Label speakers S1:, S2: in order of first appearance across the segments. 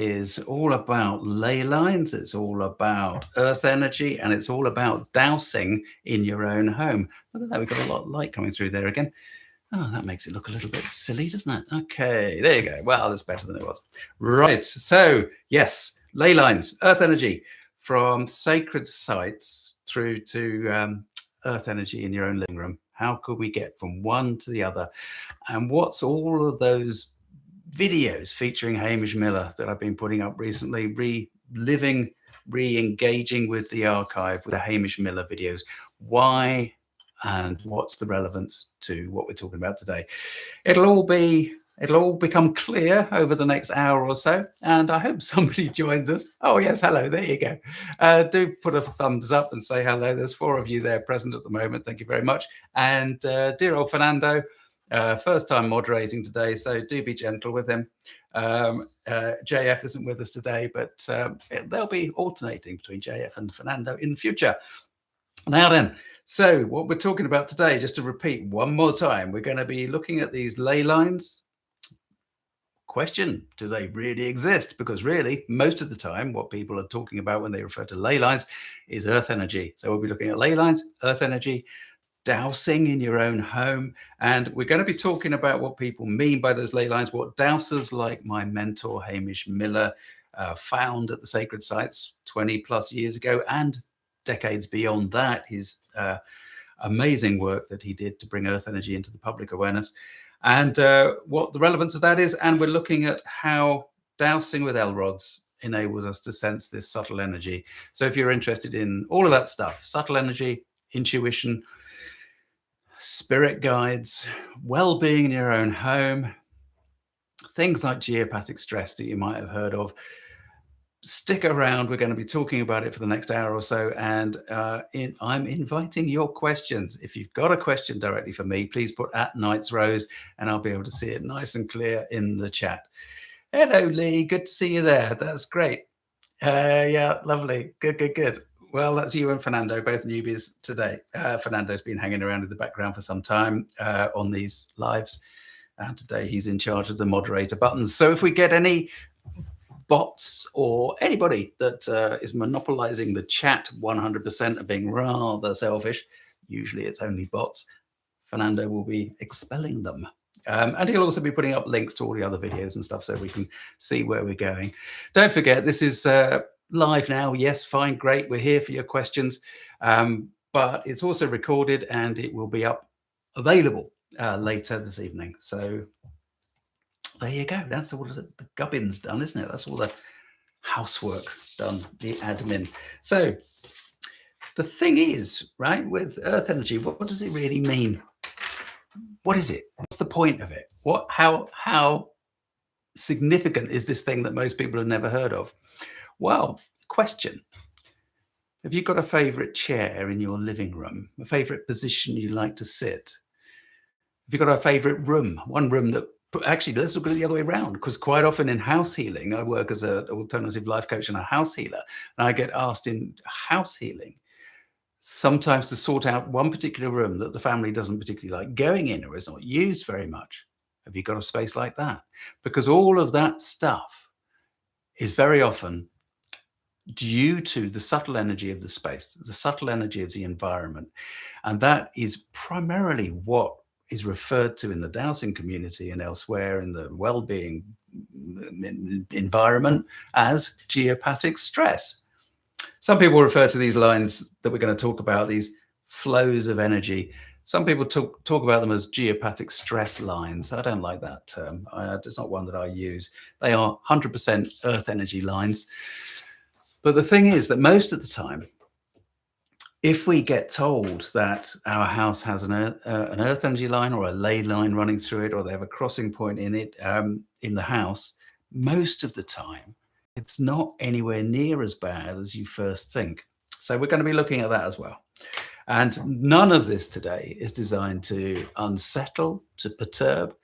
S1: is all about ley lines, it's all about earth energy, and it's all about dowsing in your own home. Look at that, we've got a lot of light coming through there again. Oh, that makes it look a little bit silly, doesn't it? Okay, there you go. Well, that's better than it was. Right, so yes, ley lines, earth energy, from sacred sites through to earth energy in your own living room. How could we get from one to the other? And what's all of those videos featuring Hamish Miller that I've been putting up recently, reliving, re-engaging with the archive with the Hamish Miller videos? Why and what's the relevance to what we're talking about today? It'll all become clear over the next hour or so, and I hope somebody joins us. Oh yes, hello, there you go. Do put a thumbs up and say hello. There's 4 of you there present at the moment. Thank you very much. And dear old Fernando, first time moderating today, so do be gentle with him. JF isn't with us today, but they'll be alternating between JF and Fernando in the future. Now then, so what we're talking about today, just to repeat one more time, we're going to be looking at these ley lines. Question, do they really exist? Because really, most of the time, what people are talking about when they refer to ley lines is earth energy. So we'll be looking at ley lines, earth energy, dowsing in your own home, and we're going to be talking about what people mean by those ley lines, what dowsers like my mentor Hamish Miller found at the sacred sites 20 plus years ago and decades beyond that, his amazing work that he did to bring earth energy into the public awareness, and what the relevance of that is. And we're looking at how dowsing with L rods enables us to sense this subtle energy. So if you're interested in all of that stuff, subtle energy, intuition, spirit guides, well-being in your own home, things like geopathic stress that you might have heard of, stick around. We're going to be talking about it for the next hour or so, and I'm inviting your questions. If you've got a question directly for me, please put @Knightsrose and I'll be able to see it nice and clear in the chat. Hello Lee, good to see you there. That's great. Yeah, lovely. Good. Well, that's you and Fernando, both newbies today. Fernando's been hanging around in the background for some time on these lives, and today he's in charge of the moderator buttons. So if we get any bots or anybody that is monopolizing the chat 100% and being rather selfish, usually it's only bots, Fernando will be expelling them. And he'll also be putting up links to all the other videos and stuff so we can see where we're going. Don't forget, this is live now. Yes, fine, great. We're here for your questions. But it's also recorded and it will be up available later this evening. So there you go. That's all the gubbins done, isn't it? That's all the housework done, the admin. So the thing is, right, with earth energy, what does it really mean? What is it? What's the point of it? How significant is this thing that most people have never heard of? Well, question. Have you got a favorite chair in your living room? A favorite position you like to sit? Have you got a favorite room? One room that, actually, let's look at it the other way around, because quite often in house healing, I work as an alternative life coach and a house healer, and I get asked in house healing sometimes to sort out one particular room that the family doesn't particularly like going in or is not used very much. Have you got a space like that? Because all of that stuff is very often due to the subtle energy of the space, the subtle energy of the environment. And that is primarily what is referred to in the dowsing community and elsewhere in the well-being environment as geopathic stress. Some people refer to these lines that we're going to talk about, these flows of energy. Some people talk about them as geopathic stress lines. I don't like that term. It's not one that I use. They are 100% earth energy lines. But the thing is that most of the time, if we get told that our house has an earth energy line or a ley line running through it, or they have a crossing point in it in the house, most of the time, it's not anywhere near as bad as you first think. So we're going to be looking at that as well. And none of this today is designed to unsettle, to perturb.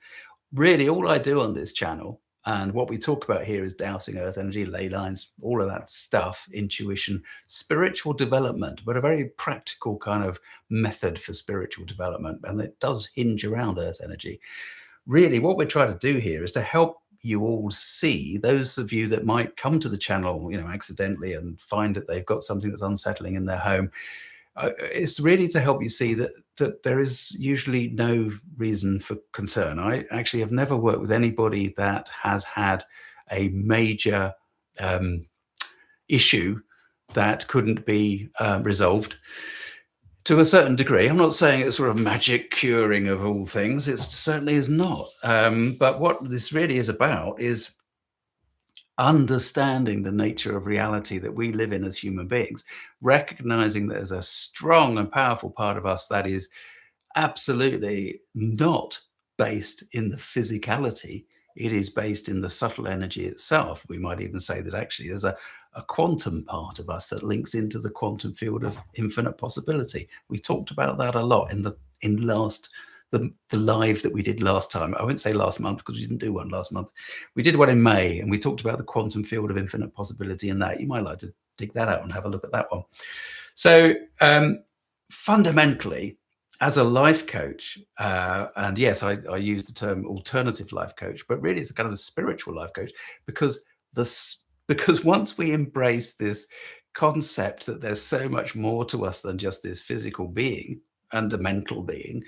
S1: Really, all I do on this channel and what we talk about here is dowsing earth energy, ley lines, all of that stuff, intuition, spiritual development, but a very practical kind of method for spiritual development. And it does hinge around earth energy. Really, what we're trying to do here is to help you all see, those of you that might come to the channel, accidentally and find that they've got something that's unsettling in their home, it's really to help you see that there is usually no reason for concern. I actually have never worked with anybody that has had a major issue that couldn't be resolved to a certain degree. I'm not saying it's sort of magic curing of all things. It certainly is not. But what this really is about is understanding the nature of reality that we live in as human beings, recognizing that there's a strong and powerful part of us that is absolutely not based in the physicality. It is based in the subtle energy itself. We might even say that actually there's a quantum part of us that links into the quantum field of infinite possibility. We talked about that a lot in the live that we did last time. I won't say last month because we didn't do one last month. We did one in May, and we talked about the quantum field of infinite possibility in that. You might like to dig that out and have a look at that one. So fundamentally, as a life coach, and yes, I use the term alternative life coach, but really it's a kind of a spiritual life coach, because once we embrace this concept that there's so much more to us than just this physical being and the mental being,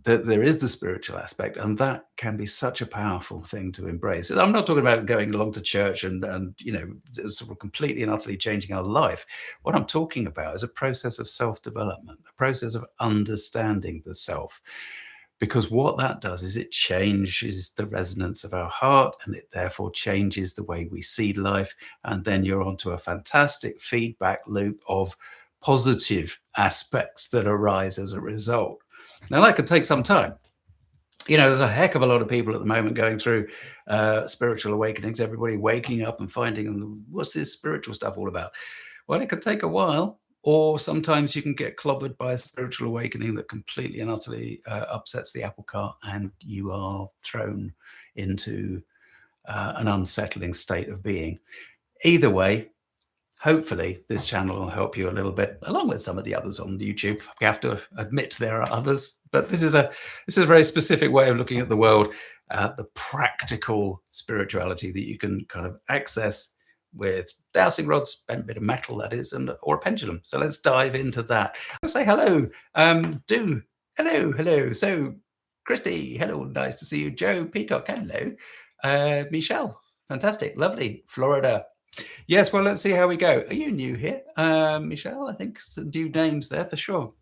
S1: that there is the spiritual aspect, and that can be such a powerful thing to embrace. I'm not talking about going along to church and sort of completely and utterly changing our life. What I'm talking about is a process of self-development, a process of understanding the self. Because what that does is it changes the resonance of our heart, and it therefore changes the way we see life. And then you're onto a fantastic feedback loop of positive aspects that arise as a result. Now, that could take some time. There's a heck of a lot of people at the moment going through spiritual awakenings, everybody waking up and finding, what's this spiritual stuff all about? Well, it could take a while, or sometimes you can get clobbered by a spiritual awakening that completely and utterly upsets the apple cart, and you are thrown into an unsettling state of being. Either way, hopefully this channel will help you a little bit, along with some of the others on YouTube. We have to admit there are others, but this is a very specific way of looking at the world, the practical spirituality that you can kind of access with dowsing rods, bent bit of metal that is, or a pendulum. So let's dive into that. I'll say hello. Hello. So Christy, hello, nice to see you. Joe Peacock, hello. Michelle, fantastic, lovely. Florida. Yes, well, let's see how we go. Are you new here, Michelle? I think some new names there for sure.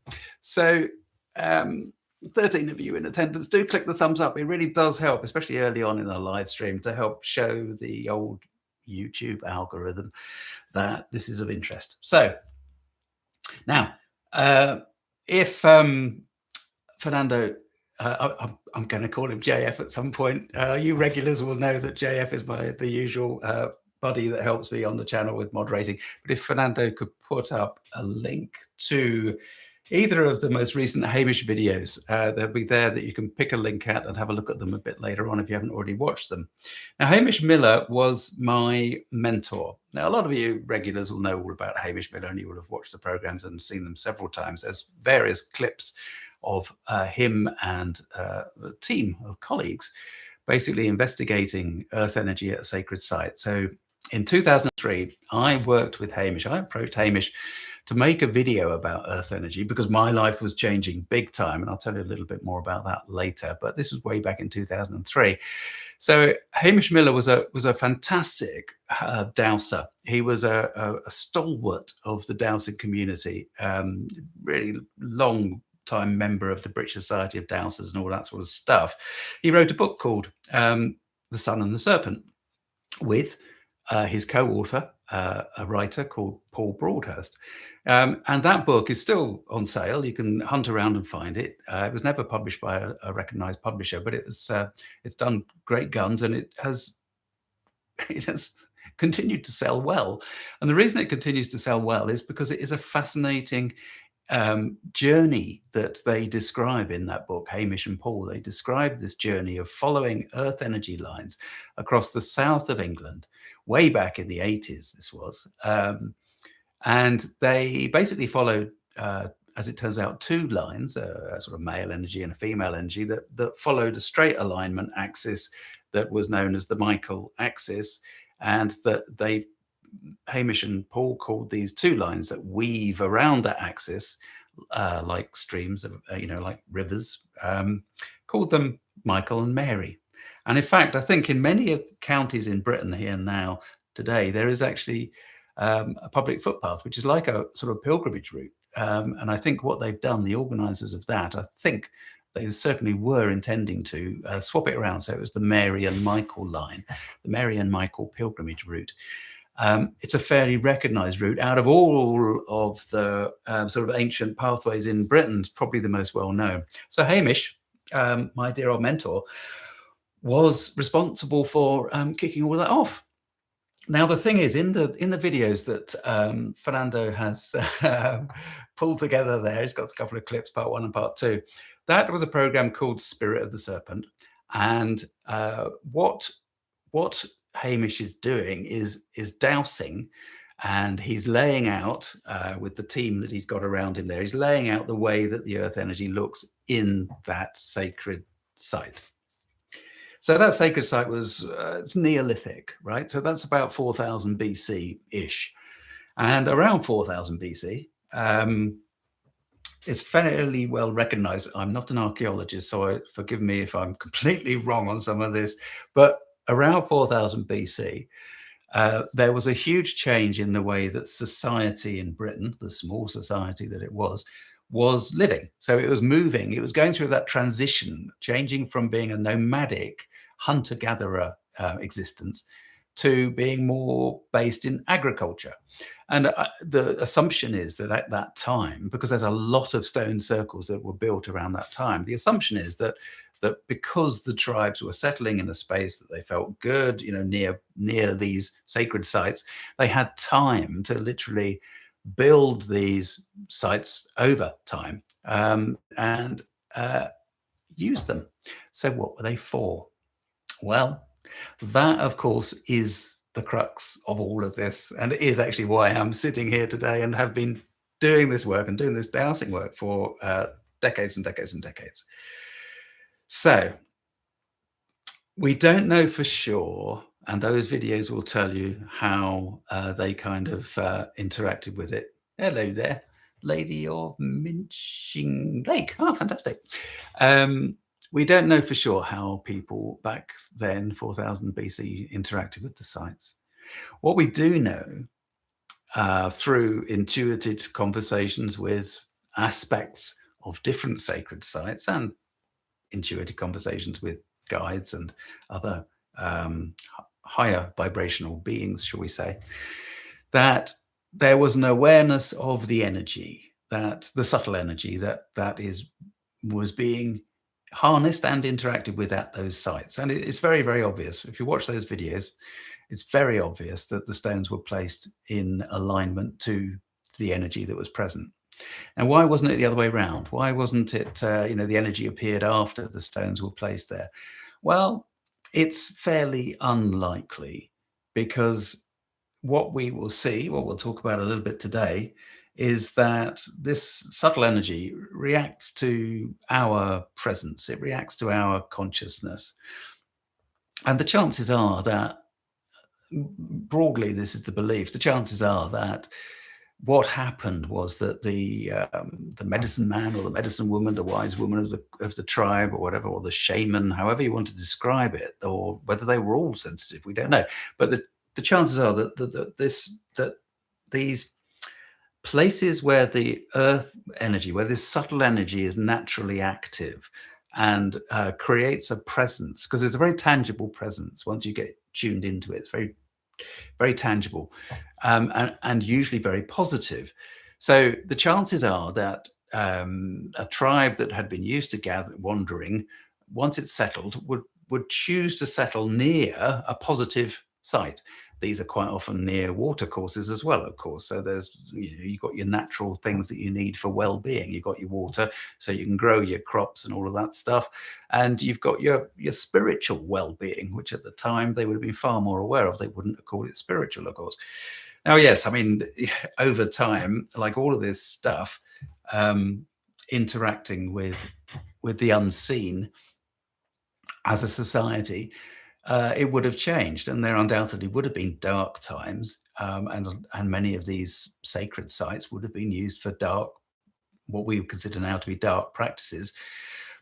S1: So 13 of you in attendance. Do click the thumbs up. It really does help, especially early on in the live stream, to help show the old YouTube algorithm that this is of interest. So now, if Fernando, I'm going to call him JF at some point. You regulars will know that JF is the usual buddy that helps me on the channel with moderating. But if Fernando could put up a link to either of the most recent Hamish videos, they'll be there that you can pick a link at and have a look at them a bit later on if you haven't already watched them. Now, Hamish Miller was my mentor. Now, a lot of you regulars will know all about Hamish Miller, and you will have watched the programs and seen them several times. There's various clips of him and a team of colleagues basically investigating earth energy at a sacred site. So in 2003, I worked with Hamish. I approached Hamish to make a video about earth energy because my life was changing big time. And I'll tell you a little bit more about that later. But this was way back in 2003. So Hamish Miller was a fantastic dowser. He was a stalwart of the dowsing community, really long time member of the British Society of Dowsers and all that sort of stuff. He wrote a book called The Sun and the Serpent with his co-author, a writer called Paul Broadhurst. And that book is still on sale. You can hunt around and find it. It was never published by a recognized publisher, but it's done great guns, and it has continued to sell well. And the reason it continues to sell well is because it is a fascinating journey that they describe in that book. Hamish and Paul, they describe this journey of following earth energy lines across the south of England, way back in the 80s this was, and they basically followed, as it turns out, two lines, a sort of male energy and a female energy that followed a straight alignment axis that was known as the Michael axis, and that Hamish and Paul called these two lines that weave around that axis, like streams, like rivers, called them Michael and Mary. And in fact, I think in many of the counties in Britain here now today, there is actually a public footpath, which is like a sort of pilgrimage route. And I think what they've done, the organisers of that, I think they certainly were intending to swap it around. So it was the Mary and Michael line, the Mary and Michael pilgrimage route. It's a fairly recognised route. Out of all of the sort of ancient pathways in Britain, it's probably the most well known. So Hamish, my dear old mentor, was responsible for kicking all that off. Now the thing is, in the videos that Fernando has pulled together there, he's got a couple of clips, part 1 and part 2. That was a program called Spirit of the Serpent, and what Hamish is doing is dowsing, and he's laying out with the team that he's got around him there. He's laying out the way that the earth energy looks in that sacred site. So that sacred site was it's Neolithic, right? So that's about 4000 BC-ish. And around 4000 BC, it's fairly well recognized. I'm not an archaeologist, so forgive me if I'm completely wrong on some of this, but around 4000 BC, there was a huge change in the way that society in Britain, the small society that it was living. So it was moving. It was going through that transition, changing from being a nomadic hunter-gatherer existence to being more based in agriculture. And the assumption is that at that time, because there's a lot of stone circles that were built around that time, the assumption is that because the tribes were settling in a space that they felt good, near these sacred sites, they had time to literally build these sites over time and use them. So what were they for? Well, that, of course, is the crux of all of this, and it is actually why I'm sitting here today and have been doing this work and doing this dowsing work for decades and decades and decades. So we don't know for sure, and those videos will tell you how they kind of interacted with it. Hello there, Lady of Minching Lake. Oh, fantastic. We don't know for sure how people back then, 4000 BC, interacted with the sites. What we do know through intuitive conversations with aspects of different sacred sites and intuitive conversations with guides and other higher vibrational beings, shall we say, that there was an awareness of the energy, that the subtle energy that was being harnessed and interacted with at those sites. And it's very, very obvious. If you watch those videos, it's very obvious that the stones were placed in alignment to the energy that was present. And why wasn't it the other way around? Why wasn't it, the energy appeared after the stones were placed there? Well, it's fairly unlikely, because what we will see, what we'll talk about a little bit today, is that this subtle energy reacts to our presence. It reacts to our consciousness. And the chances are that, broadly, this is the belief, the chances are that what happened was that the medicine man or the medicine woman, the wise woman of the tribe or whatever, or the shaman, however you want to describe it, or whether they were all sensitive, we don't know. But the chances are that these places where the earth energy, where this subtle energy is naturally active and creates a presence, because it's a very tangible presence once you get tuned into it. It's very, very tangible and usually very positive. So the chances are that a tribe that had been used to wandering, once it's settled, would choose to settle near a positive site. These are quite often near water courses as well, of course. So there's, you've got your natural things that you need for well-being. You've got your water, so you can grow your crops and all of that stuff. And you've got your spiritual well-being, which at the time they would have been far more aware of. They wouldn't have called it spiritual, of course. Now, yes, I mean, over time, like all of this stuff, interacting with the unseen as a society, it would have changed, and there undoubtedly would have been dark times, and many of these sacred sites would have been used for dark, what we would consider now to be dark practices,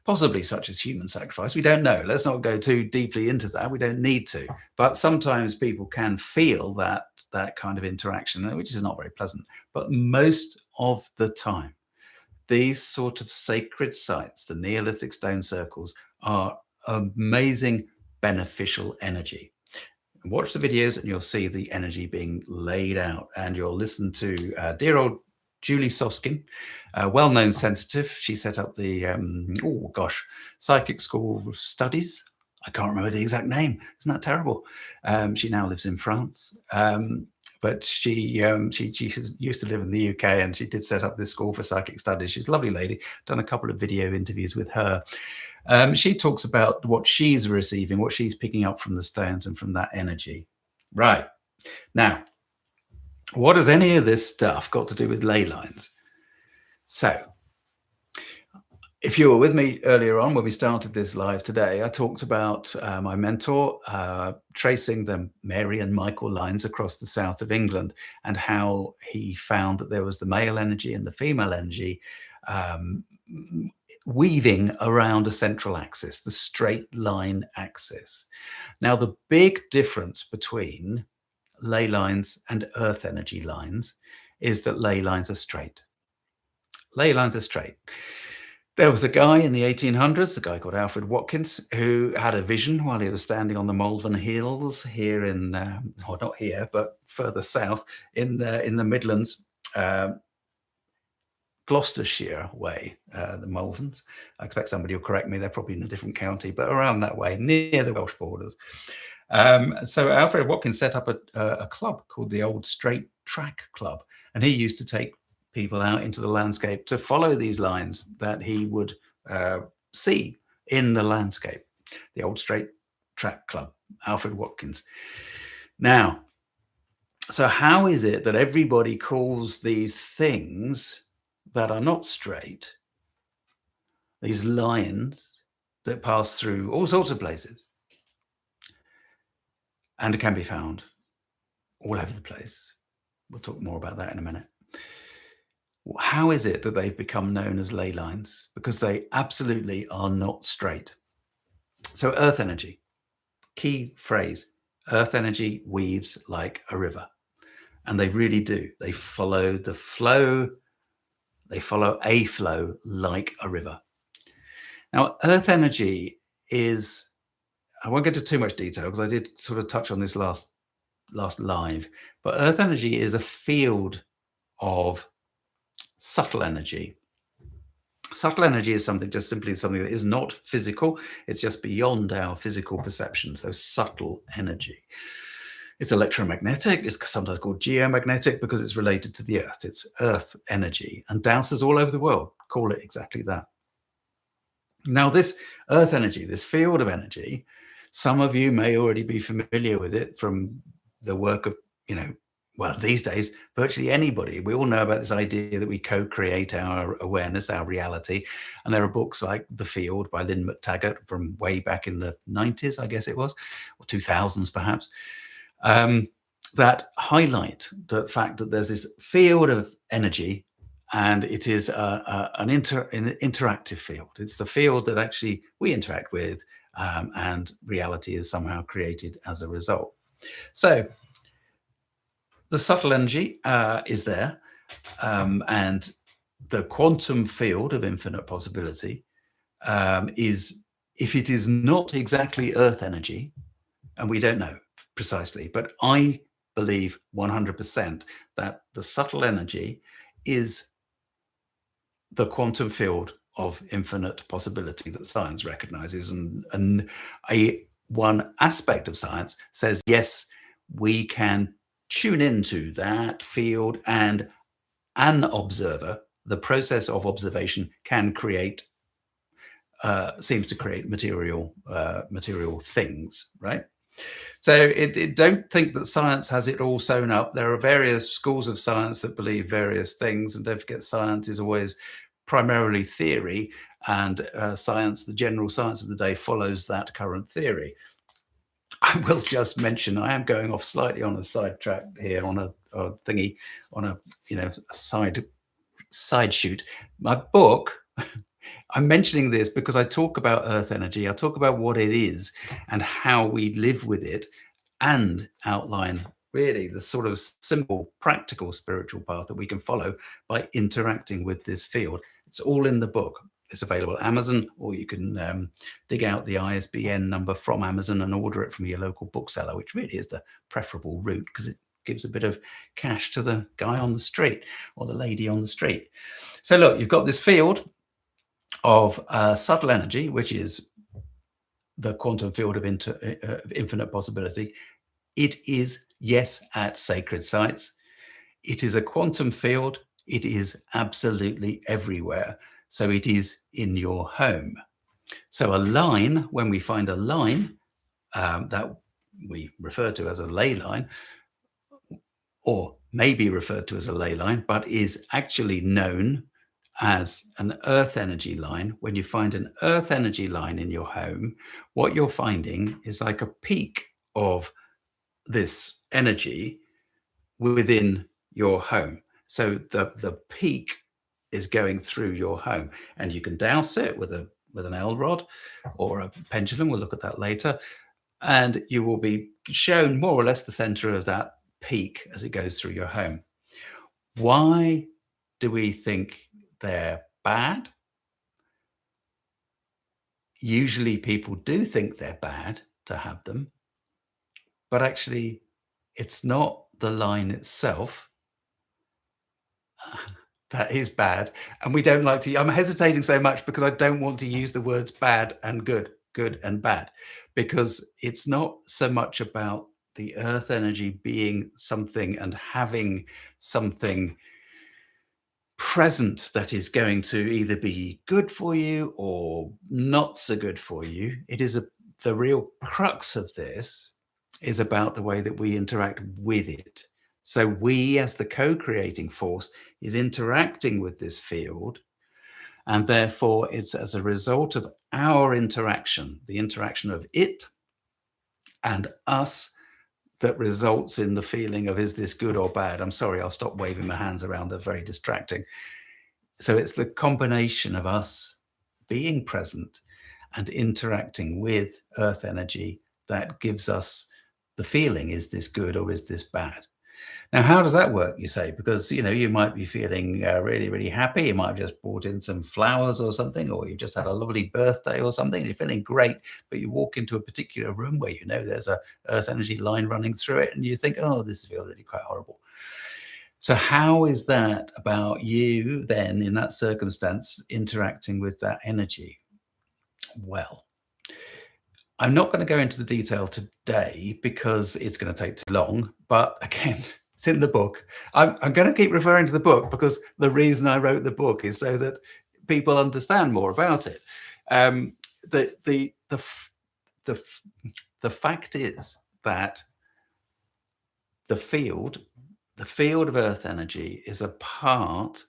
S1: possibly such as human sacrifice. We don't know. Let's not go too deeply into that. We don't need to. But sometimes people can feel that kind of interaction, which is not very pleasant. But most of the time, these sort of sacred sites, the Neolithic stone circles, are amazing beneficial energy. Watch the videos and you'll see the energy being laid out, and you'll listen to dear old Julie Soskin, a well-known sensitive. She set up the, Psychic School of Studies. I can't remember the exact name. Isn't that terrible? She now lives in France. But she used to live in the UK, and she did set up this school for psychic studies. She's a lovely lady. Done a couple of video interviews with her. She talks about what she's receiving, what she's picking up from the stones and from that energy. Right. Now, what has any of this stuff got to do with ley lines? So, if you were with me earlier on when we started this live today, I talked about my mentor tracing the Mary and Michael lines across the south of England, and how he found that there was the male energy and the female energy weaving around a central axis, the straight line axis. Now, the big difference between ley lines and earth energy lines is that ley lines are straight. Ley lines are straight. There was a guy in the 1800s, a guy called Alfred Watkins, who had a vision while he was standing on the Malvern Hills here in, well, not here, but further south in the Midlands, Gloucestershire way, the Malverns. I expect somebody will correct me. They're probably in a different county, but around that way, near the Welsh borders. So Alfred Watkins set up a club called the Old Straight Track Club, and he used to take people out into the landscape to follow these lines that he would see in the landscape. The Old Straight Track Club, Alfred Watkins. Now, so how is it that everybody calls these things that are not straight, these lines that pass through all sorts of places and can be found all over the place? We'll talk more about that in a minute. How is it that they've become known as ley lines? Because they absolutely are not straight. So earth energy, key phrase, earth energy weaves like a river. And they really do. They follow the flow. They follow a flow like a river. Now, earth energy is, I won't get into too much detail because I did sort of touch on this last live, but earth energy is a field of subtle energy. Subtle energy is just simply something that is not physical. It's just beyond our physical perception. So subtle energy. It's electromagnetic. It's sometimes called geomagnetic because it's related to the earth. It's earth energy, and dowsers all over the world call it exactly that. Now, this earth energy, this field of energy, some of you may already be familiar with it from the work of, well, these days, virtually anybody. We all know about this idea that we co-create our awareness, our reality. And there are books like The Field by Lynn McTaggart from way back in the 90s, I guess it was, or 2000s perhaps, that highlight the fact that there's this field of energy, and it is an interactive field. It's the field that actually we interact with, and reality is somehow created as a result. So the subtle energy is there, and the quantum field of infinite possibility is, if it is not exactly earth energy, and we don't know precisely, but I believe 100% that the subtle energy is the quantum field of infinite possibility that science recognizes. And one aspect of science says, yes, we can tune into that field, and an observer, the process of observation can create, seems to create material things, right? So don't think that science has it all sewn up. There are various schools of science that believe various things, and don't forget, science is always primarily theory, and science, the general science of the day, follows that current theory. I will just mention, I am going off slightly on a sidetrack here, on a thingy, on a side shoot. My book, I'm mentioning this because I talk about earth energy. I talk about what it is and how we live with it, and outline really the sort of simple, practical spiritual path that we can follow by interacting with this field. It's all in the book. It's available at Amazon, or you can dig out the ISBN number from Amazon and order it from your local bookseller, which really is the preferable route because it gives a bit of cash to the guy on the street or the lady on the street. So look, you've got this field of subtle energy, which is the quantum field of infinite possibility. It is, yes, at sacred sites. It is a quantum field. It is absolutely everywhere. So it is in your home. So a line, when we find a line that we refer to as a ley line, or may be referred to as a ley line, but is actually known as an earth energy line. When you find an earth energy line in your home, what you're finding is like a peak of this energy within your home. So the peak is going through your home, and you can douse it with an L rod or a pendulum. We'll look at that later, and you will be shown more or less the center of that peak as it goes through your home. Why do we think they're bad? Usually people do think they're bad to have them, but actually it's not the line itself that is bad. And we don't like to, I'm hesitating so much because I don't want to use the words bad and good and bad, because it's not so much about the earth energy being something and having something present that is going to either be good for you or not so good for you. It is the real crux of this is about the way that we interact with it. So we, as the co-creating force, is interacting with this field, and therefore it's as a result of our interaction, the interaction of it and us, that results in the feeling of, is this good or bad? I'm sorry, I'll stop waving my hands around. They're very distracting. So it's the combination of us being present and interacting with earth energy that gives us the feeling, is this good or is this bad? Now, how does that work, you say? Because, you might be feeling really, really happy. You might have just brought in some flowers or something, or you've just had a lovely birthday or something, and you're feeling great, but you walk into a particular room where there's a earth energy line running through it, and you think, oh, this feels really quite horrible. So how is that about you then, in that circumstance, interacting with that energy? Well, I'm not going to go into the detail today because it's going to take too long, but again, it's in the book. I'm going to keep referring to the book because the reason I wrote the book is so that people understand more about it. The fact is that the field of earth energy is a part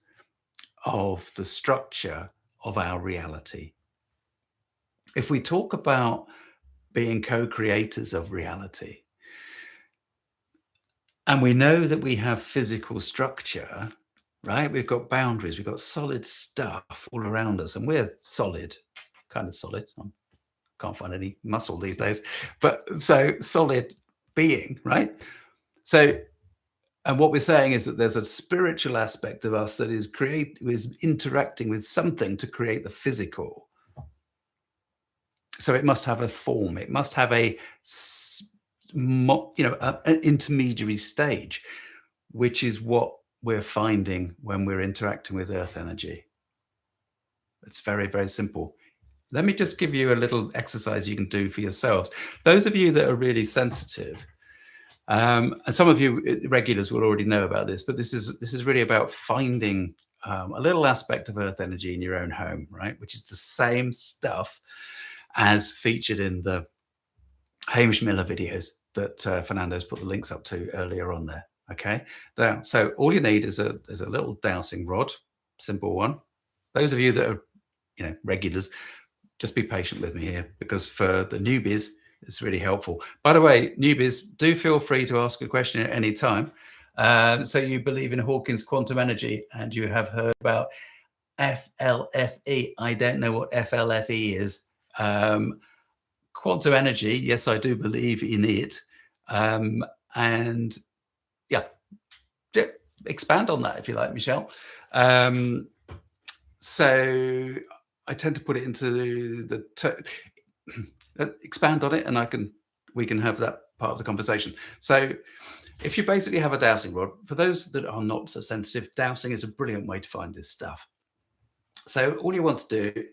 S1: of the structure of our reality. If we talk about being co-creators of reality, and we know that we have physical structure, right? We've got boundaries, we've got solid stuff all around us, and we're solid, kind of solid. I can't find any muscle these days, but so solid being, right? So, and what we're saying is that there's a spiritual aspect of us that is interacting with something to create the physical. So it must have a form. It must have an intermediary stage, which is what we're finding when we're interacting with earth energy. It's very, very simple. Let me just give you a little exercise you can do for yourselves. Those of you that are really sensitive, and some of you regulars will already know about this, but this is really about finding a little aspect of earth energy in your own home, right? Which is the same stuff as featured in the Hamish Miller videos that Fernando's put the links up to earlier on there. Okay, now, so all you need is a little dowsing rod, simple one. Those of you that are regulars, just be patient with me here, because for the newbies, It's really helpul. By the way, newbies, do feel free to ask a question at any time. So you believe in Hawkins quantum energy and you have heard about FLFE. I don't know what FLFE is. Quantum energy, yes, I do believe in it. And yeah, expand on that if you like, Michelle. So I tend to put it into the expand on it, and we can have that part of the conversation. So if you basically have a dowsing rod, for those that are not so sensitive, dowsing is a brilliant way to find this stuff. So all you want to do,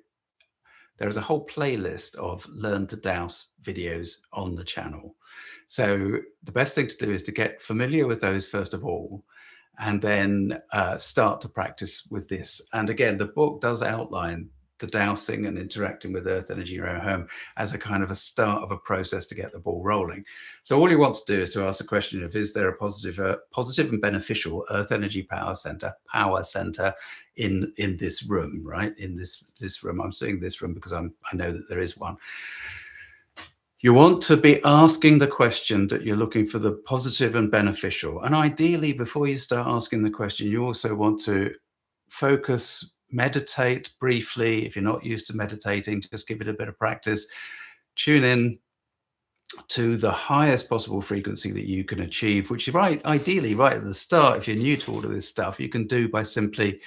S1: there is a whole playlist of learn to dowse videos on the channel. So the best thing to do is to get familiar with those first of all, and then start to practice with this. And again, the book does outline the dowsing and interacting with earth energy in your own home as a kind of a start of a process to get the ball rolling. So all you want to do is to ask the question of, is there a positive and beneficial earth energy power center in this room, right? In this room. I'm saying this room because I know that there is one. You want to be asking the question that you're looking for the positive and beneficial. And ideally, before you start asking the question, you also want to focus, meditate briefly. If you're not used to meditating, just give it a bit of practice. Tune in to the highest possible frequency that you can achieve, which is ideally right at the start. If you're new to all of this stuff, you can do by simply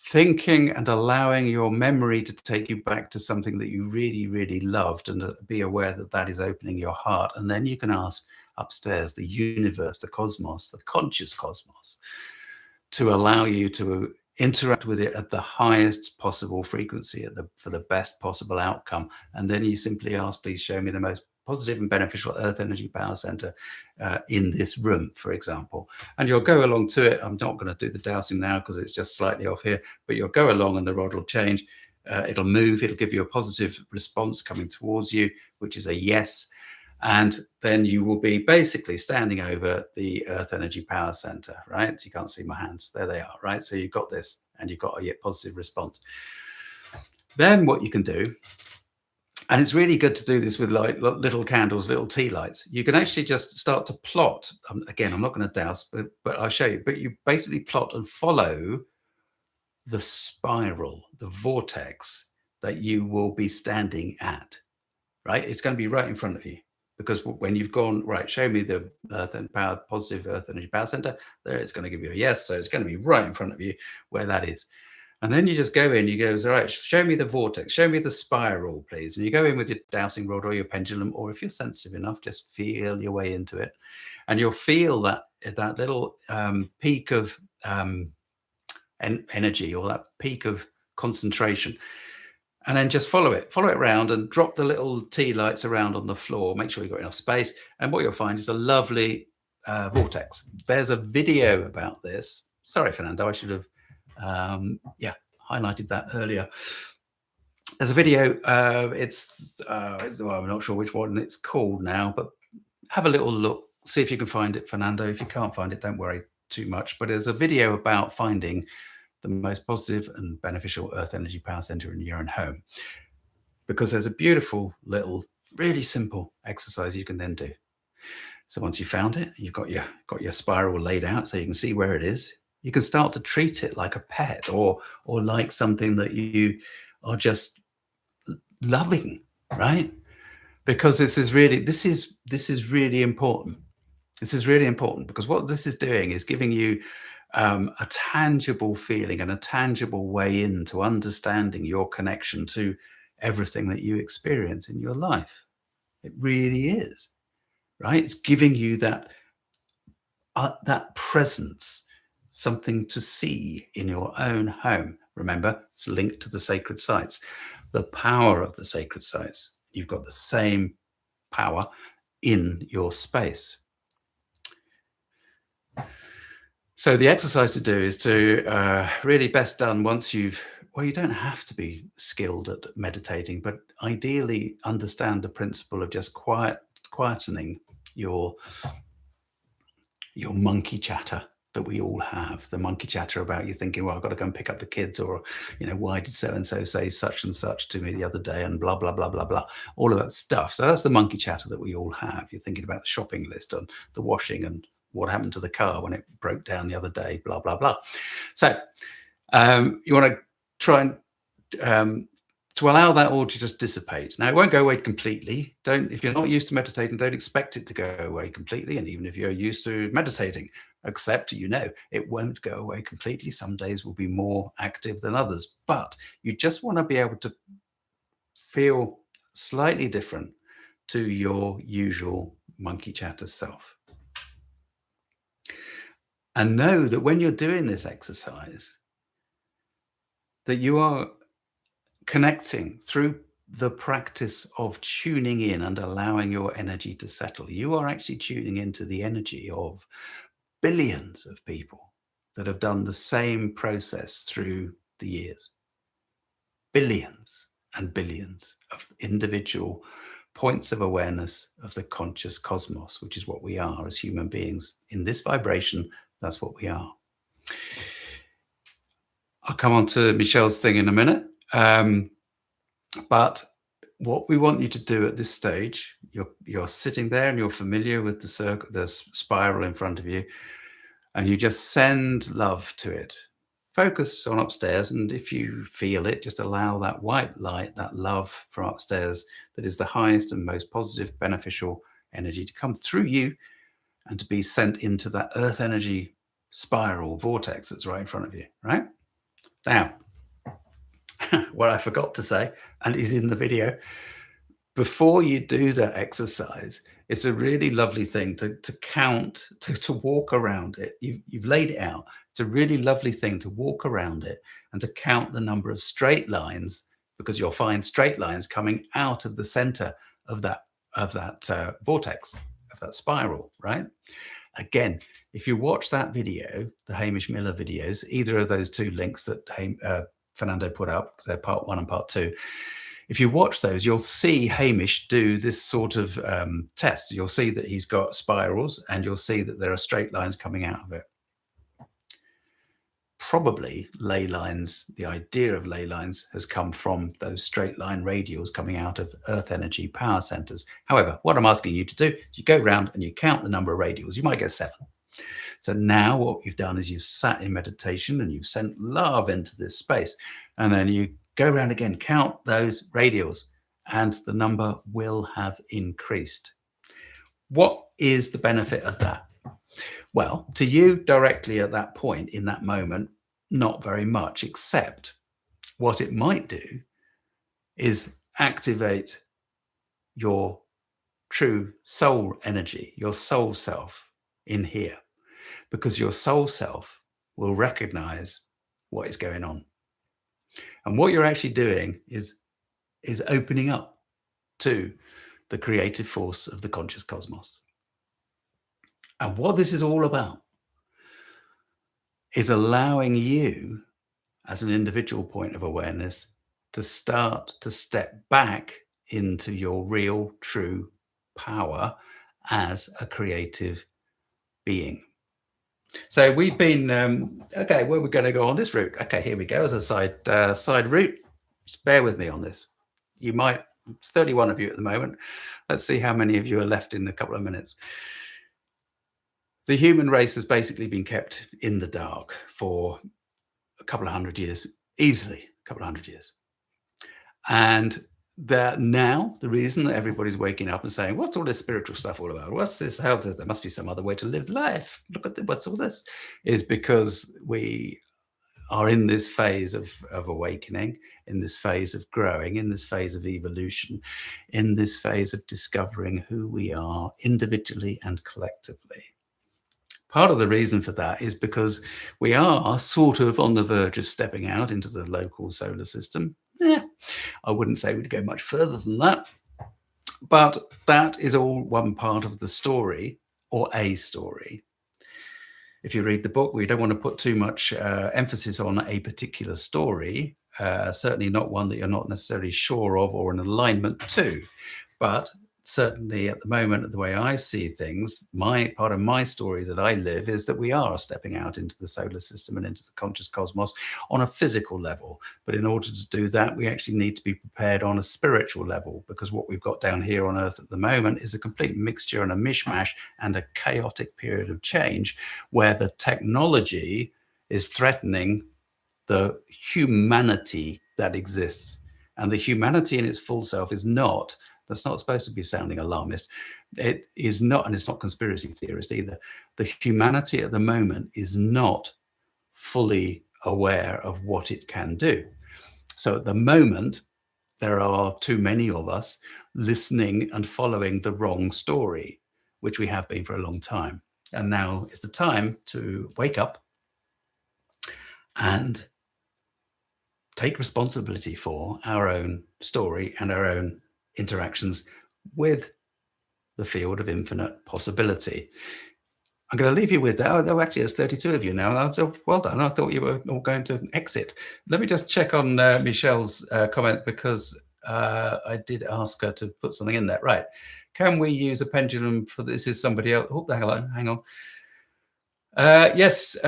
S1: thinking and allowing your memory to take you back to something that you really, really loved, and be aware that that is opening your heart. And then you can ask upstairs, the universe, the cosmos, the conscious cosmos, to allow you to interact with it at the highest possible frequency, for the best possible outcome. And then you simply ask, please show me the most positive and beneficial earth energy power center in this room, for example. And you'll go along to it. I'm not going to do the dowsing now because it's just slightly off here, but you'll go along and the rod will change. It'll move. It'll give you a positive response coming towards you, which is a yes. And then you will be basically standing over the earth energy power center, right? You can't see my hands. There they are, right? So you've got this and you've got a positive response. Then what you can do, and it's really good to do this with like little candles, little tea lights. You can actually just start to plot. Again, I'm not going to douse, but I'll show you. But you basically plot and follow the spiral, the vortex that you will be standing at, right? It's going to be right in front of you. Because when you've gone, right, show me the positive earth energy power center, there it's going to give you a yes. So it's going to be right in front of you where that is. And then you just go in, you go, all right, show me the vortex, show me the spiral, please. And you go in with your dowsing rod or your pendulum, or if you're sensitive enough, just feel your way into it. And you'll feel that little peak of energy, or that peak of concentration. And then just follow it around and drop the little tea lights around on the floor. Make sure you've got enough space. And what you'll find is a lovely vortex. There's a video about this. Sorry, Fernando, I should have highlighted that earlier. There's a video. I'm not sure which one it's called now, but have a little look. See if you can find it, Fernando. If you can't find it, don't worry too much. But there's a video about finding the most positive and beneficial earth energy power center in your own home, because there's a beautiful little, really simple exercise you can then do. So once you found it, you've got your spiral laid out so you can see where it is. You can start to treat it like a pet, or like something that you are just loving, right? Because this is really important. This is really important, because what this is doing is giving you a tangible feeling and a tangible way into understanding your connection to everything that you experience in your life. It really is, right? It's giving you that presence, something to see in your own home. Remember, it's linked to the sacred sites, the power of the sacred sites. You've got the same power in your space. So the exercise to do is to really best done once you don't have to be skilled at meditating, but ideally understand the principle of just quietening your monkey chatter, that we all have, the monkey chatter about you thinking, well, I've got to go and pick up the kids, or, why did so-and-so say such and such to me the other day, and blah, blah, blah, blah, blah, all of that stuff. So that's the monkey chatter that we all have. You're thinking about the shopping list and the washing and what happened to the car when it broke down the other day, blah, blah, blah. So you want to try and to allow that all to just dissipate. Now, it won't go away completely. If you're not used to meditating, don't expect it to go away completely. And even if you're used to meditating, accept, it won't go away completely. Some days will be more active than others, but you just want to be able to feel slightly different to your usual monkey chatter self. And know that when you're doing this exercise, that you are connecting through the practice of tuning in and allowing your energy to settle. You are actually tuning into the energy of billions of people that have done the same process through the years. Billions and billions of individual points of awareness of the conscious cosmos, which is what we are as human beings. In this vibration, that's what we are. I'll come on to Michelle's thing in a minute. But what we want you to do at this stage, you're sitting there and you're familiar with the circle, the spiral in front of you, and you just send love to it. Focus on upstairs, and if you feel it, just allow that white light, that love from upstairs, that is the highest and most positive, beneficial energy, to come through you and to be sent into that earth energy spiral vortex that's right in front of you, right? Now, what I forgot to say, and is in the video, before you do that exercise, it's a really lovely thing to count, to walk around it. You've laid it out. It's a really lovely thing to walk around it and to count the number of straight lines, because you'll find straight lines coming out of the center of that vortex, of that spiral, right? Again, if you watch that video, the Hamish Miller videos, either of those two links that Fernando put up, they're part 1 and part 2. If you watch those, you'll see Hamish do this sort of test. You'll see that he's got spirals, and you'll see that there are straight lines coming out of it. Probably ley lines, the idea of ley lines has come from those straight line radials coming out of earth energy power centers. However, what I'm asking you to do is you go around and you count the number of radials. You might get 7. So now what you've done is you've sat in meditation and you've sent love into this space. And then you go around again, count those radials, and the number will have increased. What is the benefit of that? Well, to you directly at that point, in that moment, not very much, except what it might do is activate your true soul energy, your soul self in here, because your soul self will recognize what is going on. And what you're actually doing is opening up to the creative force of the conscious cosmos. And what this is all about is allowing you, as an individual point of awareness, to start to step back into your real, true power as a creative being. So we've been, okay, where are we going to go on this route? Okay, here we go as a side route. Just bear with me on this. It's 31 of you at the moment. Let's see how many of you are left in a couple of minutes. The human race has basically been kept in the dark for a couple of hundred years, easily a couple of hundred years. And that now the reason that everybody's waking up and saying, what's all this spiritual stuff all about? What's this? How does there must be some other way to live life? Look at what's all this, is because we are in this phase of awakening, in this phase of growing, in this phase of evolution, in this phase of discovering who we are individually and collectively. Part of the reason for that is because we are sort of on the verge of stepping out into the local solar system. I wouldn't say we'd go much further than that, but that is all one part of the story, or a story. If you read the book, we don't want to put too much emphasis on a particular story, certainly not one that you're not necessarily sure of or in alignment to. But certainly at the moment, the way I see things, my part of my story that I live is that we are stepping out into the solar system and into the conscious cosmos on a physical level. But in order to do that, we actually need to be prepared on a spiritual level, because what we've got down here on Earth at the moment is a complete mixture and a mishmash and a chaotic period of change where the technology is threatening the humanity that exists. And the humanity in its full self is not, that's not supposed to be sounding alarmist. It is not, and it's not conspiracy theorist either. The humanity at the moment is not fully aware of what it can do. So at the moment, there are too many of us listening and following the wrong story, which we have been for a long time. And now is the time to wake up and take responsibility for our own story and our own interactions with the field of infinite possibility. I'm going to leave you with that. Oh, actually, there's 32 of you now. So well done. I thought you were all going to exit. Let me just check on Michelle's comment, because I did ask her to put something in there. Right. Can we use a pendulum for this? Is somebody else? Oh, hang on. Yes.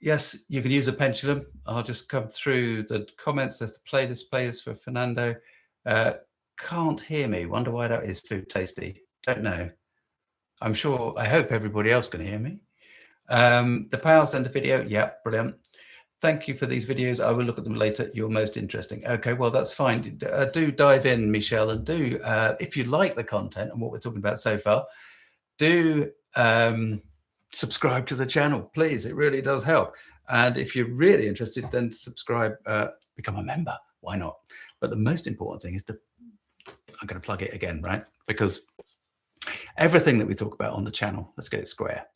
S1: Yes, you can use a pendulum. I'll just come through the comments. There's the playlist for Fernando. Can't hear me. Wonder why that is. Food tasty. Don't know. I'm sure, I hope everybody else can hear me. The Power Center video. Yeah, brilliant. Thank you for these videos. I will look at them later. You're most interesting. Okay, well, that's fine. Do dive in, Michelle, and do, if you like the content and what we're talking about so far, do subscribe to the channel, please. It really does help. And if you're really interested, then subscribe, become a member. Why not? But the most important thing is I'm going to plug it again, right? Because everything that we talk about on the channel, let's get it square,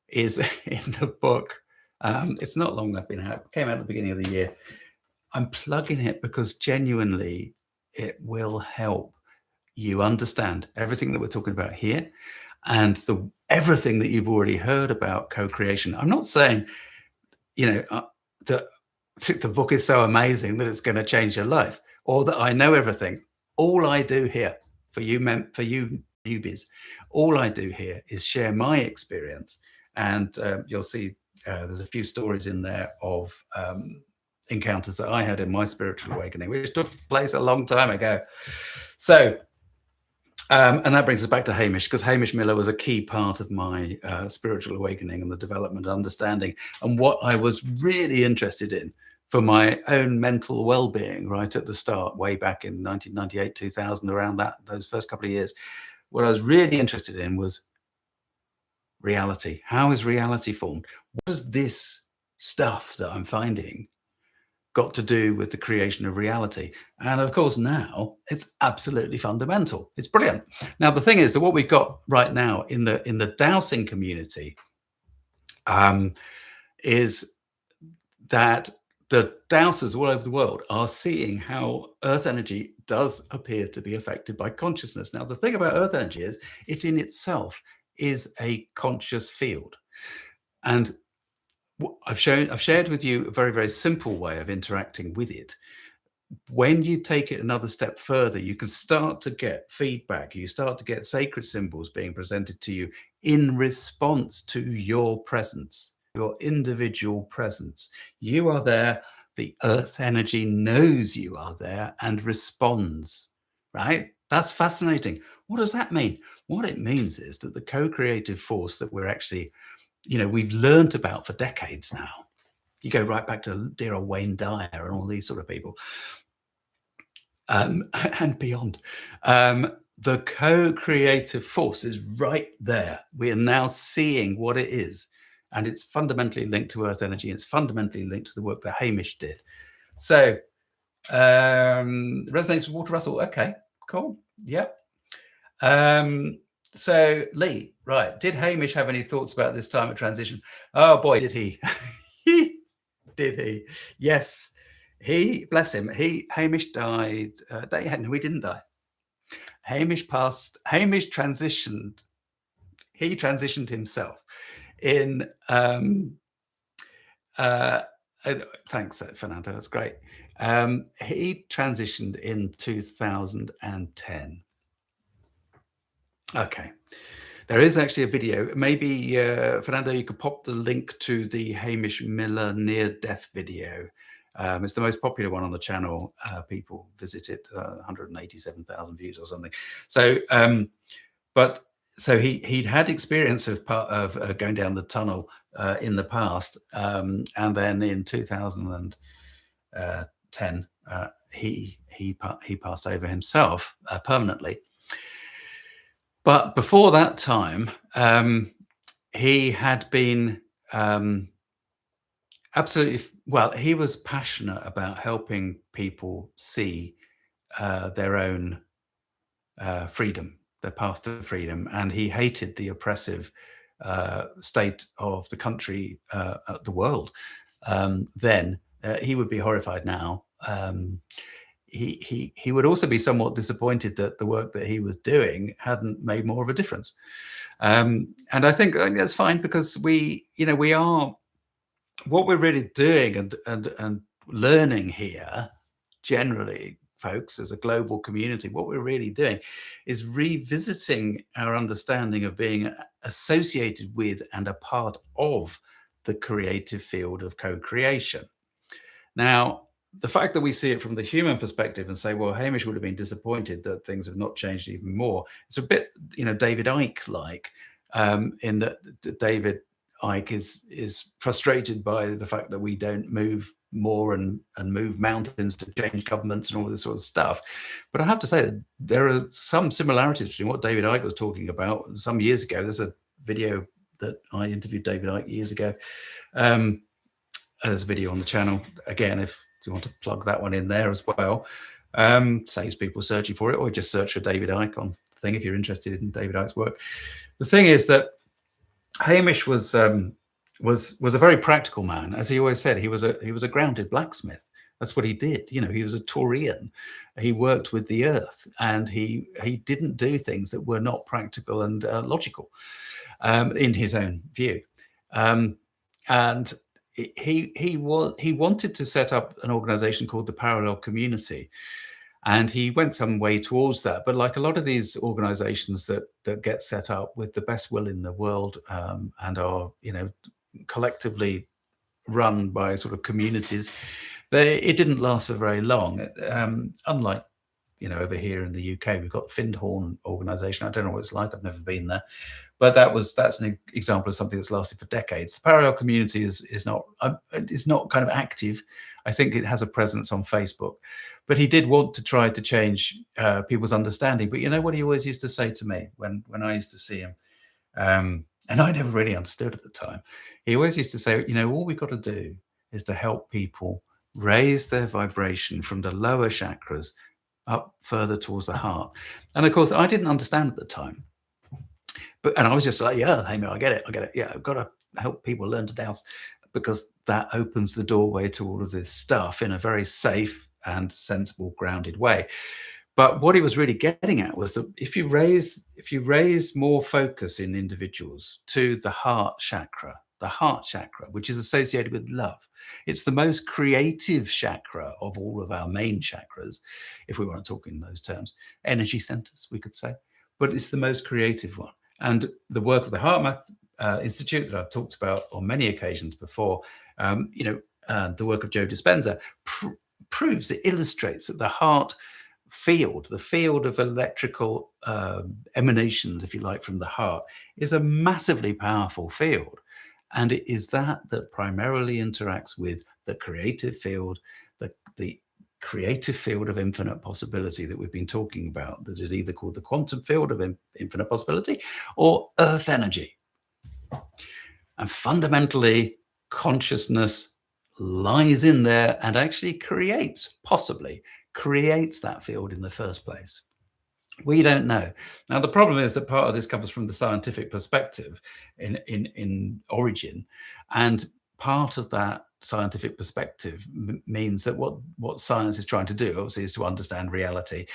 S1: is in the book. It's not long I've been out. It came out at the beginning of the year. I'm plugging it because genuinely it will help you understand everything that we're talking about here, and everything that you've already heard about co-creation. I'm not saying, the book is so amazing that it's going to change your life, or that I know everything. All I do here for you newbies, all I do here is share my experience, and you'll see there's a few stories in there of encounters that I had in my spiritual awakening, which took place a long time ago. So. And that brings us back to Hamish, because Hamish Miller was a key part of my spiritual awakening and the development and understanding, and what I was really interested in for my own mental well-being right at the start, way back in 1998, 2000, around those first couple of years. What I was really interested in was reality. How is reality formed? What does this stuff that I'm finding got to do with the creation of reality? And of course, now it's absolutely fundamental. It's brilliant. Now, the thing is that what we've got right now in the dowsing community is that the dowsers all over the world are seeing how earth energy does appear to be affected by consciousness. Now, the thing about earth energy is it in itself is a conscious field. And I've shared with you a very, very simple way of interacting with it. When you take it another step further, you can start to get feedback. You start to get sacred symbols being presented to you in response to your presence, your individual presence. You are there. The earth energy knows you are there and responds, right? That's fascinating. What does that mean? What it means is that the co-creative force that we're actually, we've learned about for decades now. You go right back to dear old Wayne Dyer and all these sort of people, and beyond. The co-creative force is right there. We are now seeing what it is, and it's fundamentally linked to earth energy. It's fundamentally linked to the work that Hamish did. So, resonates with Walter Russell. Okay, cool. Yep. So Lee, right. Did Hamish have any thoughts about this time of transition? Oh boy, did he. Did he? Yes. Bless him. Hamish died. No, he didn't die. Hamish transitioned. He transitioned himself in, thanks, Fernando. That's great. He transitioned in 2010. Okay. There is actually a video. Maybe, Fernando, you could pop the link to the Hamish Miller near-death video. It's the most popular one on the channel. People visit it, 187,000 views or something. So, but so he'd had experience of going down the tunnel in the past, and then in 2010 he passed over himself permanently. But before that time, he had been absolutely well. He was passionate about helping people see their own freedom, their path to freedom, and he hated the oppressive state of the country, the world. Then he would be horrified now. He would also be somewhat disappointed that the work that he was doing hadn't made more of a difference. And I think that's fine, because we are, what we're really doing and learning here, generally, folks, as a global community, what we're really doing is revisiting our understanding of being associated with and a part of the creative field of co-creation. Now, the fact that we see it from the human perspective and say, well, Hamish would have been disappointed that things have not changed even more. It's a bit, David Icke-like, in that David Icke is frustrated by the fact that we don't move more and move mountains to change governments and all this sort of stuff. But I have to say that there are some similarities between what David Icke was talking about some years ago. There's a video that I interviewed David Icke years ago. There's a video on the channel. Again, if you want to plug that one in there as well, saves people searching for it, or just search for David Icke on the thing if you're interested in David Icke's work. The thing is that Hamish was a very practical man. As he always said, he was a grounded blacksmith. That's what he did. He was a Taurian. He worked with the earth, and he didn't do things that were not practical and logical, in his own view. And he wanted to set up an organization called the Parallel Community, and he went some way towards that. But like a lot of these organizations that get set up with the best will in the world, and are collectively run by sort of communities, it didn't last for very long. Unlike over here in the UK, we've got the Findhorn organization. I don't know what it's like. I've never been there. But that's an example of something that's lasted for decades. The Parallel Community is not kind of active. I think it has a presence on Facebook, but he did want to try to change people's understanding. But you know what he always used to say to me when I used to see him, and I never really understood at the time. He always used to say, all we've got to do is to help people raise their vibration from the lower chakras up further towards the heart. And of course, I didn't understand at the time. And I was just like, yeah, hey, I get it. Yeah, I've got to help people learn to dowse, because that opens the doorway to all of this stuff in a very safe and sensible, grounded way. But what he was really getting at was that if you raise more focus in individuals to the heart chakra, which is associated with love, it's the most creative chakra of all of our main chakras, if we want to talk in those terms, energy centers, we could say, but it's the most creative one. And the work of the Heart Math Institute that I've talked about on many occasions before, the work of Joe Dispenza proves, it illustrates that the heart field, the field of electrical emanations, if you like, from the heart, is a massively powerful field. And it is that primarily interacts with the creative field, the creative field of infinite possibility that we've been talking about, that is either called the quantum field of infinite possibility or earth energy. And fundamentally, consciousness lies in there and actually possibly creates that field in the first place. We don't know. Now, the problem is that part of this comes from the scientific perspective in origin, and part of that scientific perspective means that what science is trying to do, obviously, is to understand reality.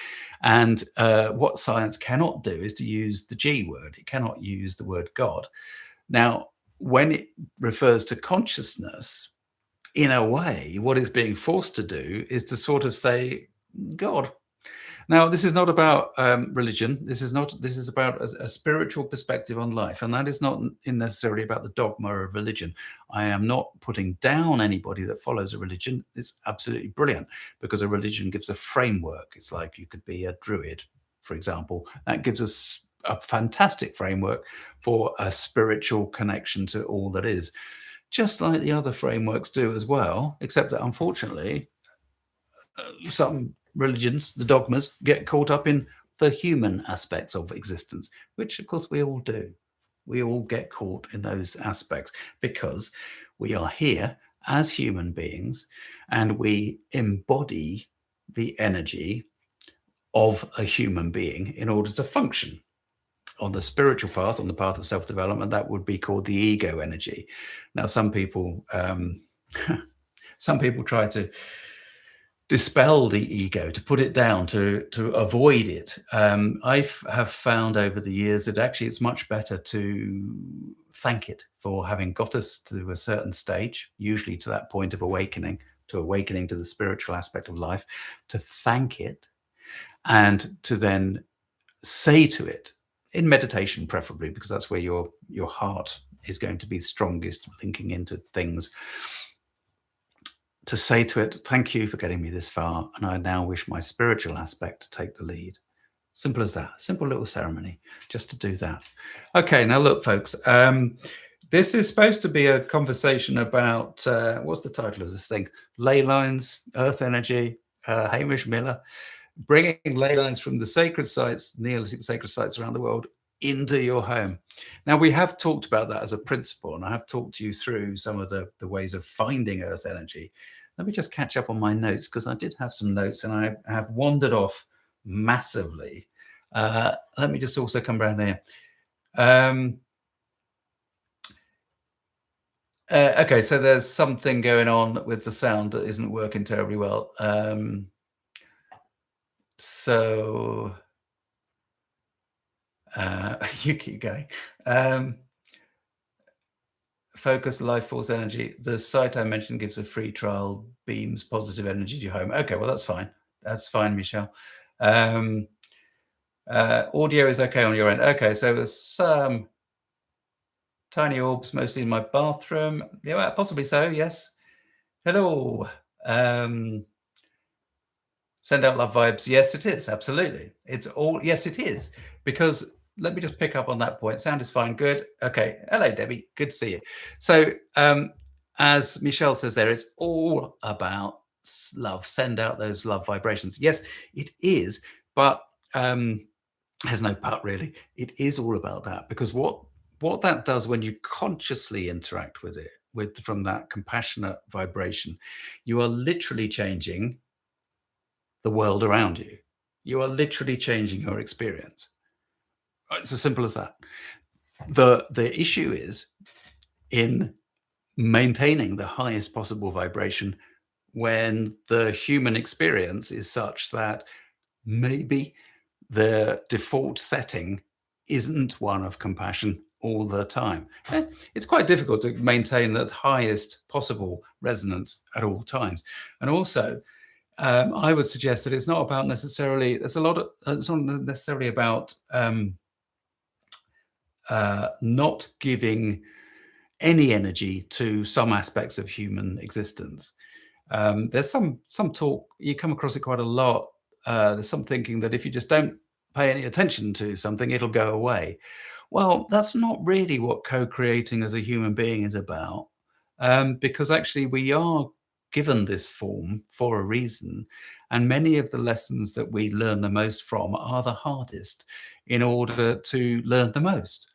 S1: And what science cannot do is to use the G word. It cannot use the word God. Now, when it refers to consciousness, in a way, what it's being forced to do is to sort of say God. Now, this is not about religion. This is not. This is about a spiritual perspective on life, and that is not necessarily about the dogma of religion. I am not putting down anybody that follows a religion. It's absolutely brilliant because a religion gives a framework. It's like you could be a druid, for example. That gives us a fantastic framework for a spiritual connection to all that is, just like the other frameworks do as well. Except that, unfortunately, some religions, the dogmas, get caught up in the human aspects of existence, which of course we all do. We all get caught in those aspects because we are here as human beings and we embody the energy of a human being in order to function. On the spiritual path, on the path of self-development, that would be called the ego energy. Now, some people try to dispel the ego, to put it down, to avoid it. I have found over the years that actually it's much better to thank it for having got us to a certain stage, usually to that point of awakening to the spiritual aspect of life, to thank it and to then say to it, in meditation preferably, because that's where your heart is going to be strongest, linking into things, to say to it, thank you for getting me this far, and I now wish my spiritual aspect to take the lead. Simple as that. Simple little ceremony just to do that. Okay, now look, folks, this is supposed to be a conversation about, what's the title of this thing? Ley lines, earth energy, Hamish Miller, bringing ley lines from the sacred sites, Neolithic sacred sites around the world, into your home. Now, we have talked about that as a principle, and I have talked to you through some of the ways of finding earth energy. Let me just catch up on my notes, because I did have some notes and I have wandered off massively. Let me just also come around here. Okay, so there's something going on with the sound that isn't working terribly well. So you keep going. Focus, life force energy. The site I mentioned gives a free trial, beams positive energy to your home. Okay, well, that's fine. That's fine, Michelle. Audio is okay on your end. Okay, so there's some tiny orbs, mostly in my bathroom. Yeah, well, possibly so, yes. Hello. Send out love vibes. Yes, it is. Absolutely. It's all, yes, it is. Because let me just pick up on that point. Sound is fine. Good. Okay. Hello, Debbie. Good to see you. So, as Michelle says there, it's all about love. Send out those love vibrations. Yes, it is. But there's no but really. It is all about that, because what that does when you consciously interact with it, from that compassionate vibration, you are literally changing the world around you. You are literally changing your experience. It's as simple as that. The issue is in maintaining the highest possible vibration when the human experience is such that maybe the default setting isn't one of compassion all the time. It's quite difficult to maintain that highest possible resonance at all times. And also, I would suggest that it's not about necessarily, it's not necessarily about not giving any energy to some aspects of human existence. There's some talk, you come across it quite a lot. There's some thinking that if you just don't pay any attention to something, it'll go away. Well, that's not really what co-creating as a human being is about, because actually we are given this form for a reason, and many of the lessons that we learn the most from are the hardest in order to learn the most.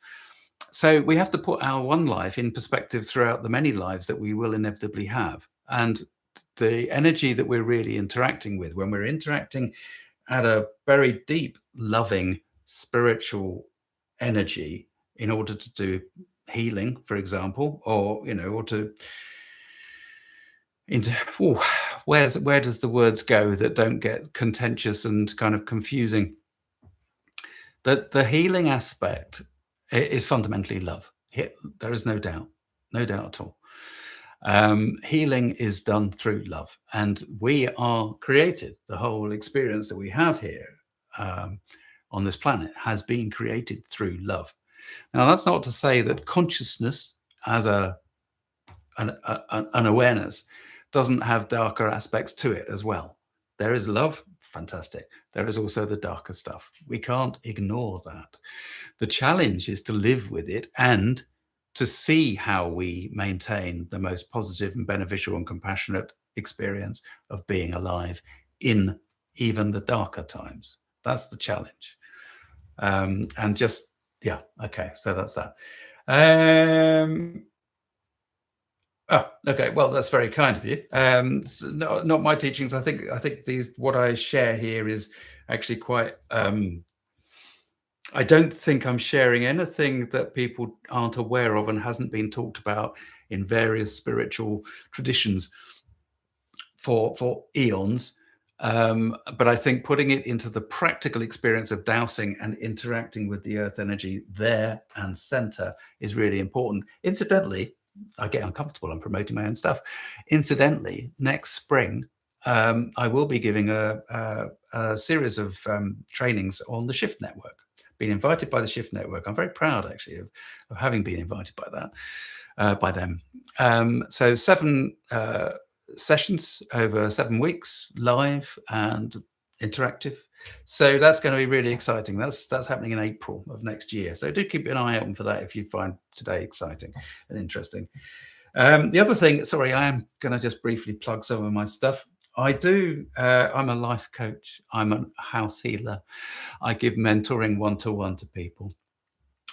S1: So we have to put our one life in perspective throughout the many lives that we will inevitably have. And the energy that we're really interacting with, when we're interacting at a very deep, loving, spiritual energy in order to do healing, for example, or, or to where does the words go that don't get contentious and kind of confusing? The healing aspect is fundamentally love. There is no doubt at all. Healing is done through love, and we are created. The whole experience that we have here on this planet has been created through love. Now, that's not to say that consciousness as an awareness doesn't have darker aspects to it as well. There is love, fantastic. There is also the darker stuff. We can't ignore that. The challenge is to live with it and to see how we maintain the most positive and beneficial and compassionate experience of being alive in even the darker times. That's the challenge. And just, yeah, okay, so that's that. Oh, okay. Well, that's very kind of you. Not my teachings. I think what I share here is actually quite. I don't think I'm sharing anything that people aren't aware of and hasn't been talked about in various spiritual traditions for eons. But I think putting it into the practical experience of dowsing and interacting with the earth energy there and center is really important. Incidentally, I get uncomfortable. I'm promoting my own stuff. Incidentally, next spring, I will be giving a series of trainings on the Shift Network. Been invited by the Shift Network. I'm very proud, actually, of having been invited by that, by them. So 7 sessions over 7 weeks, live and interactive. So that's going to be really exciting. That's happening in April of next year. So do keep an eye open for that if you find today exciting and interesting. The other thing, sorry, I am going to just briefly plug some of my stuff. I'm a life coach. I'm a house healer. I give mentoring one-to-one to people.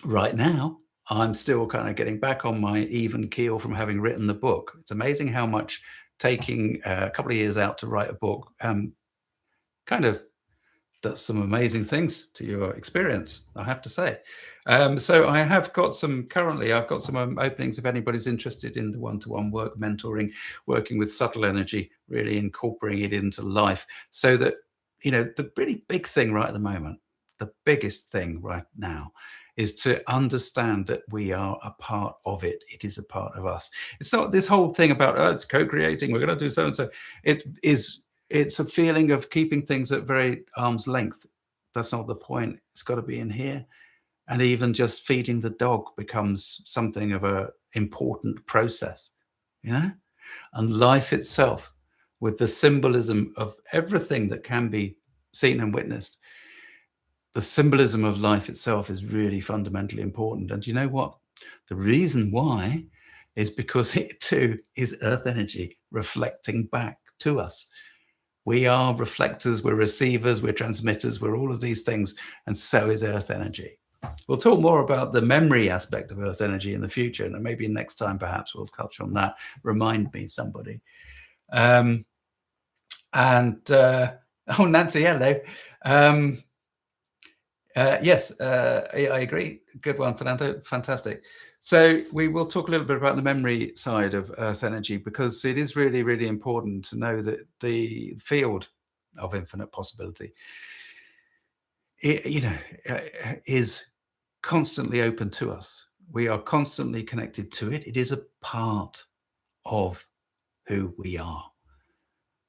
S1: Right now, I'm still kind of getting back on my even keel from having written the book. It's amazing how much taking a couple of years out to write a book kind of does some amazing things to your experience, I have to say. So I have got some, currently I've got some openings if anybody's interested in the one-to-one work, mentoring, working with subtle energy, really incorporating it into life so that, you know, the really big thing right at the moment, the biggest thing right now is to understand that we are a part of it. It is a part of us. It's not this whole thing about, oh, it's co-creating, we're going to do so-and-so. It's a feeling of keeping things at very arm's length. That's not the point. It's got to be in here. And even just feeding the dog becomes something of a important process, you know? And life itself, with the symbolism of everything that can be seen and witnessed, the symbolism of life itself is really fundamentally important. And you know what? The reason why is because it too is earth energy reflecting back to us. We are reflectors, we're receivers, we're transmitters, we're all of these things, and so is earth energy. We'll talk more about the memory aspect of earth energy in the future, and maybe next time perhaps we'll touch on that. Remind me, somebody. Oh, Nancy, hello. Yes, I agree. Good one, Fernando. Fantastic. So we will talk a little bit about the memory side of earth energy, because it is really, really important to know that the field of infinite possibility, is constantly open to us. We are constantly connected to it. It is a part of who we are.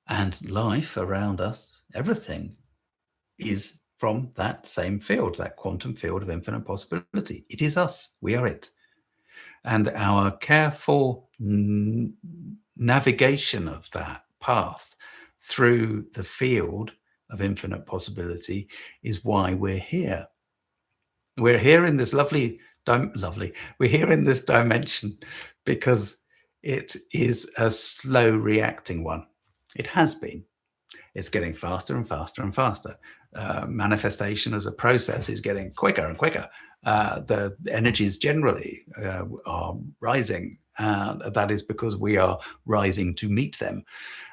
S1: And life around us, everything, is from that same field, that quantum field of infinite possibility. It is us. We are it. And our careful navigation of that path through the field of infinite possibility is why we're here. We're here in this we're here in this dimension because it is a slow reacting one. It has been. It's getting faster and faster and faster. Manifestation as a process is getting quicker and quicker. The energies generally are rising. That is because we are rising to meet them.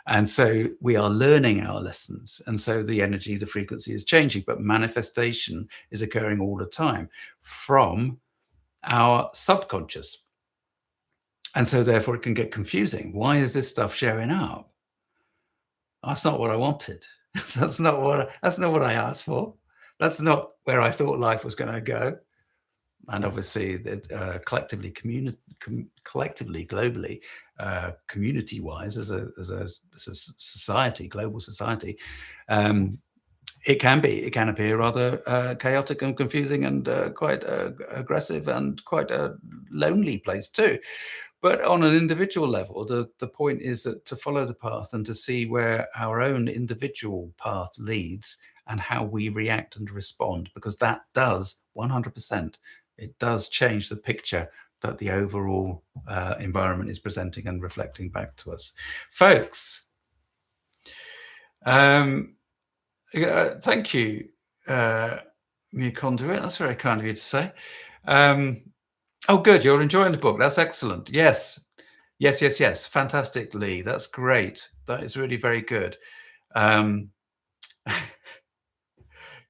S1: And so we are learning our lessons. And so the energy, the frequency is changing, but manifestation is occurring all the time from our subconscious. And so therefore it can get confusing. Why is this stuff showing up? That's not what I wanted. That's not what I asked for. That's not where I thought life was going to go. And obviously, collectively, globally, community-wise, as a society, global society, It can be. It can appear rather chaotic and confusing and quite aggressive and quite a lonely place too. But on an individual level, the point is that to follow the path and to see where our own individual path leads and how we react and respond, because that does 100%. It does change the picture that the overall environment is presenting and reflecting back to us, folks. Thank you, New Conduit. That's very kind of you to say. Oh, good. You're enjoying the book. That's excellent. Yes. Yes, yes, yes. Fantastic, Lee. That's great. That is really very good.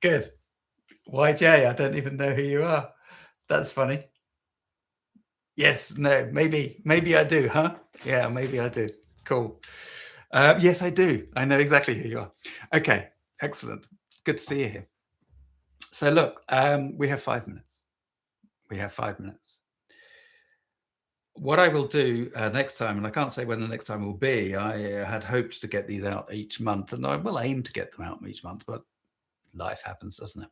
S1: Good. YJ, I don't even know who you are. That's funny. Yes, no, maybe I do, huh? Yeah, maybe I do. Cool. Yes, I do. I know exactly who you are. Okay, excellent. Good to see you here. So look, we have 5 minutes. We have 5 minutes. What I will do next time, and I can't say when the next time will be, I had hoped to get these out each month, and I will aim to get them out each month, but life happens, doesn't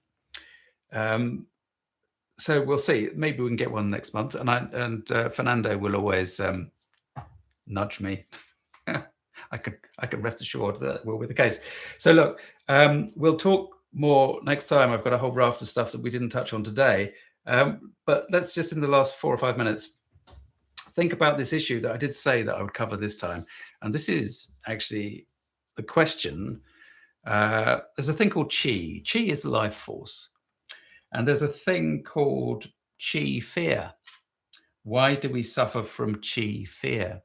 S1: it? So we'll see. Maybe we can get one next month, and Fernando will always nudge me. I can rest assured that will be the case. So look, we'll talk more next time. I've got a whole raft of stuff that we didn't touch on today, but let's just in the last 4 or 5 minutes think about this issue that I did say that I would cover this time. And this is actually the question. There's a thing called chi. Chi is life force. And there's a thing called chi fear. Why do we suffer from chi fear?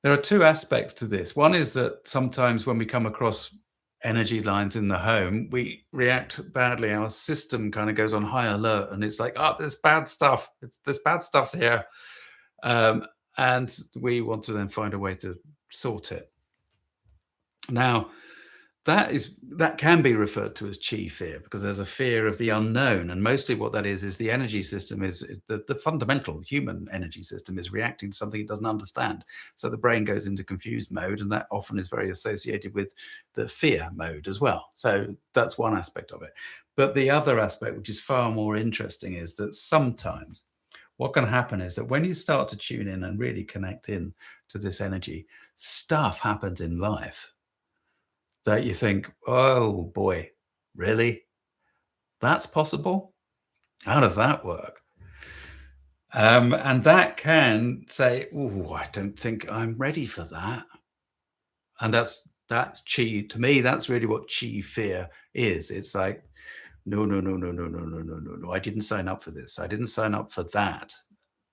S1: There are 2 aspects to this. One is that sometimes when we come across energy lines in the home, we react badly. Our system kind of goes on high alert, and it's like, oh, there's bad stuff. There's bad stuff's here. And we want to then find a way to sort it. Now, that can be referred to as chi fear, because there's a fear of the unknown, and mostly what that is the energy system is the fundamental human energy system is reacting to something it doesn't understand. So the brain goes into confused mode, and that often is very associated with the fear mode as well. So that's one aspect of it. But the other aspect, which is far more interesting, is that sometimes what can happen is that when you start to tune in and really connect in to this energy, stuff happens in life that you think, oh boy, really? That's possible? How does that work? And that can say, oh, I don't think I'm ready for that. And that's chi. To me, that's really what chi fear is. It's like, no, no, no, no, no, no, no, no, no, no. I didn't sign up for this. I didn't sign up for that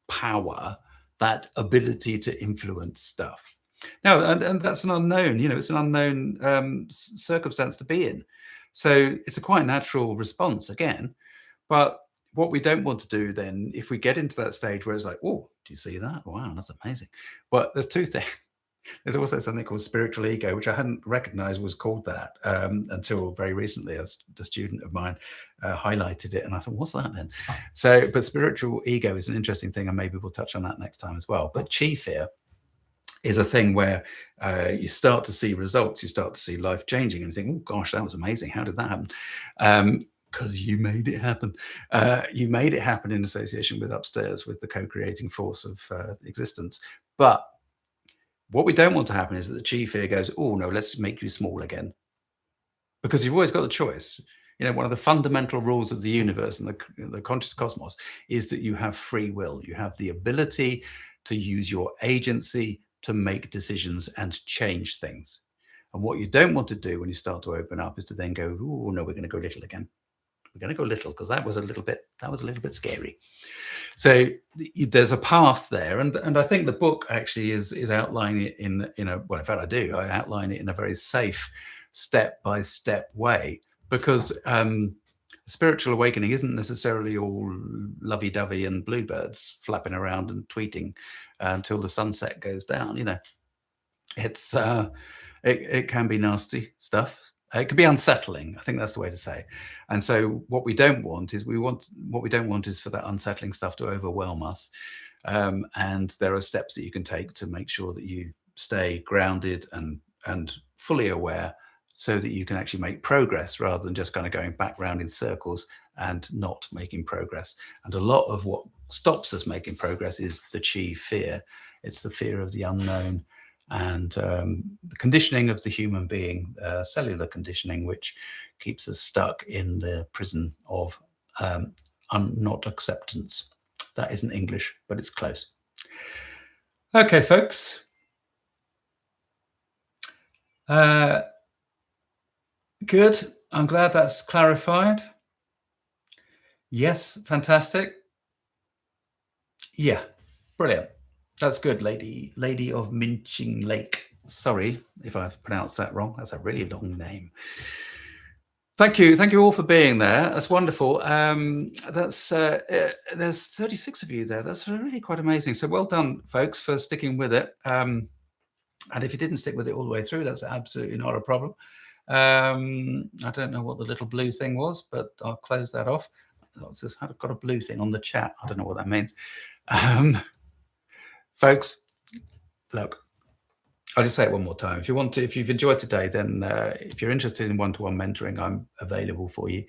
S1: power, that ability to influence stuff. No, and that's an unknown, it's an unknown circumstance to be in. So it's a quite natural response again. But what we don't want to do then, if we get into that stage where it's like, oh, do you see that? Wow, that's amazing. But there's 2 things. There's also something called spiritual ego, which I hadn't recognized was called that until very recently. As a student of mine highlighted it, and I thought, what's that then? So, but spiritual ego is an interesting thing, and maybe we'll touch on that next time as well. But chi fear is a thing where you start to see results, you start to see life changing, and you think, oh gosh, that was amazing. How did that happen? Because you made it happen. You made it happen in association with upstairs, with the co-creating force of existence. But what we don't want to happen is that the chi fear goes, oh no, let's make you small again. Because you've always got the choice. One of the fundamental rules of the universe and the conscious cosmos is that you have free will. You have the ability to use your agency to make decisions and change things. And what you don't want to do when you start to open up is to then go, oh no, we're going to go little again. We're going to go little because that was a little bit scary. So there's a path there, and I think the book actually is outlining it in a well, in fact, I outline it in a very safe step-by-step way, because spiritual awakening isn't necessarily all lovey-dovey and bluebirds flapping around and tweeting until the sunset goes down. It's it can be nasty stuff. It can be unsettling. I think that's the way to say. And so what we don't want is for that unsettling stuff to overwhelm us. And there are steps that you can take to make sure that you stay grounded and fully aware so that you can actually make progress rather than just kind of going back round in circles and not making progress. And a lot of what stops us making progress is the chi fear. It's the fear of the unknown and the conditioning of the human being, cellular conditioning, which keeps us stuck in the prison of not acceptance. That isn't English, but it's close. Okay, folks. Good. I'm glad that's clarified. Yes, fantastic. Yeah, brilliant. That's good, Lady of Minching Lake. Sorry if I've pronounced that wrong. That's a really long name. Thank you all for being there. That's wonderful. There's 36 of you there. That's really quite amazing. So well done, folks, for sticking with it. And if you didn't stick with it all the way through, that's absolutely not a problem. I don't know what the little blue thing was, but I'll close that off. I've got a blue thing on the chat. I don't know what that means. Folks, look, I'll just say it one more time. If you've enjoyed today, then if you're interested in one-to-one mentoring, I'm available for you.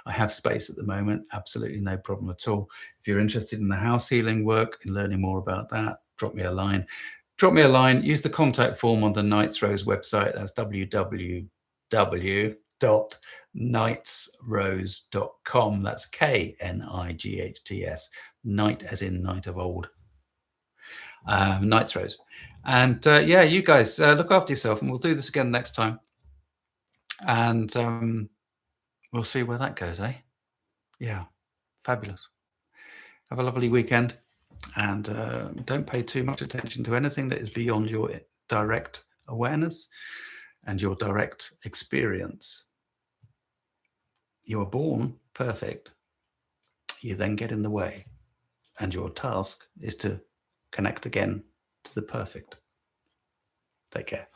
S1: I have space at the moment, absolutely no problem at all. If you're interested in the house healing work and learning more about that, drop me a line. Use the contact form on the Knights Rose website. That's www.knightsrose.com. That's KNIGHTS, night as in night of old. Knights Rose. And yeah, you guys look after yourself, and we'll do this again next time. And we'll see where that goes, eh? Yeah, fabulous. Have a lovely weekend, and don't pay too much attention to anything that is beyond your direct awareness and your direct experience. You are born perfect. You then get in the way, and your task is to connect again to the perfect. Take care.